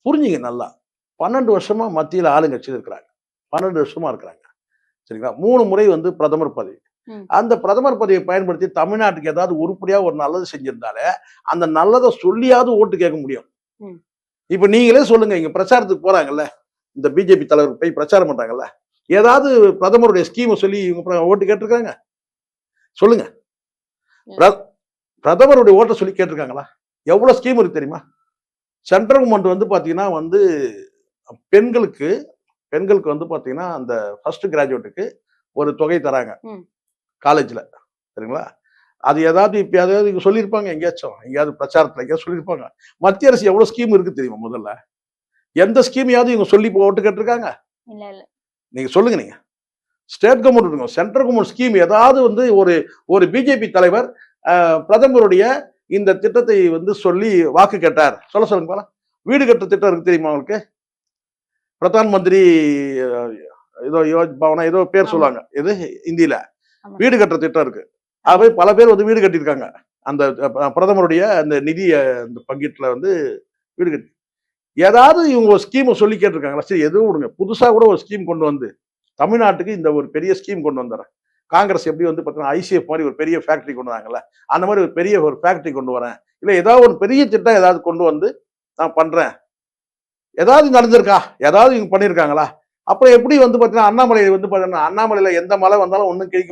புரிஞ்சுங்க நல்லா. 12 வருஷமா மத்தியில ஆளுங்கட்சியில இருக்கிறாங்க. 12 வருஷமா இருக்கிறாங்க. சரிங்களா? 3 முறை வந்து பிரதமர் பதவி. ம். அந்த பிரதமர் பதவியை பயன்படுத்தி தமிழ்நாட்டுக்கு ஏதாவது உருப்படியா ஒரு நல்லது செஞ்சிருந்தாலே, அந்த நல்லத சொல்லியாவது ஓட்டு கேட்க முடியும். ம். இப்ப நீங்களே சொல்லுங்க, இங்க பிரச்சாரத்துக்கு போறாங்கல்ல, இந்த பிஜேபி தலைவர் போய் பிரச்சாரம் பண்றாங்கல்ல, ஏதாவது பிரதமருடைய ஸ்கீம சொல்லி இவங்க ஓட்டு கேட்டிருக்காங்க? சொல்லுங்க. பிர- பிரதமருடைய ஓட்ட சொல்லி கேட்டிருக்காங்களா? எவ்வளவு ஸ்கீம் இருக்கு தெரியுமா? சென்ட்ரல் கவர்மெண்ட் வந்து பாத்தீங்கன்னா வந்து பெண்களுக்கு பெண்களுக்கு வந்து பாத்தீங்கன்னா அந்த ஃபர்ஸ்ட் கிராஜுவேட்டுக்கு ஒரு தொகை தராங்க ம். காலேஜ்ல. சரிங்களா? அது ஏதாவது இப்ப ஏதாவது இங்க சொல்லியிருப்பாங்க எங்கேயாச்சும்? எங்கேயாவது பிரச்சாரத்துல எங்கேயாவது சொல்லியிருப்பாங்க? மத்திய அரசு எவ்வளவு ஸ்கீம் இருக்கு தெரியுமா முதல்ல? எந்த ஸ்கீமையாவது இவங்க சொல்லி ஓட்டு கேட்டிருக்காங்க? இல்ல இல்ல. நீங்க சொல்லுங்க நீங்க. ஸ்டேட் கவர்மெண்ட் இருக்கும். சென்ட்ரல் கவர்மெண்ட் ஸ்கீம் ஏதாவது வந்து ஒரு ஒரு பிஜேபி தலைவர் பிரதமருடைய இந்த திட்டத்தை வந்து சொல்லி வாக்கு கேட்டார். சொல்ல சொல்லுங்க போல. வீடு கட்டுற திட்டம் இருக்கு தெரியுமா உங்களுக்கு? பிரதான் மந்திரி அஹ், ஏதோ யோஜ் பவனா ஏதோ பேர் ஆமா. சொல்லுவாங்க. இது இந்தியில. ஆமா. வீடு கட்டுற திட்டம் இருக்கு. ஆகவே பல பேர் வந்து வீடு கட்டியிருக்காங்க. அந்த பிரதமருடைய அந்த நிதி அந்த பங்கீட்டுல வந்து வீடு கட்டி ஏதாவது இவங்க ஒரு ஸ்கீம் சொல்லி கேட்டிருக்காங்களா? சரி எதுவும் விடுங்க. புதுசா கூட ஒரு ஸ்கீம் கொண்டு வந்து தமிழ்நாட்டுக்கு இந்த ஒரு பெரிய ஸ்கீம் கொண்டு வந்துறேன். காங்கிரஸ் எப்படி வந்து பார்த்தீங்கன்னா ஐசிஎஃப் மாதிரி ஒரு பெரிய ஃபேக்டரி கொண்டு வராங்கல்ல, அந்த மாதிரி ஒரு பெரிய ஒரு ஃபேக்டரி கொண்டு வரேன். இல்ல ஏதாவது ஒரு பெரிய திட்டம் ஏதாவது கொண்டு வந்து நான் பண்றேன். ஏதாவது நடந்திருக்கா? ஏதாவது இவங்க பண்ணியிருக்காங்களா? அப்புறம் எப்படி வந்து பார்த்தீங்கன்னா அண்ணாமலை வந்து பார்த்தீங்கன்னா அண்ணாமலையில எந்த மழை வந்தாலும் ஒண்ணும் கிழிக்க முடியாது.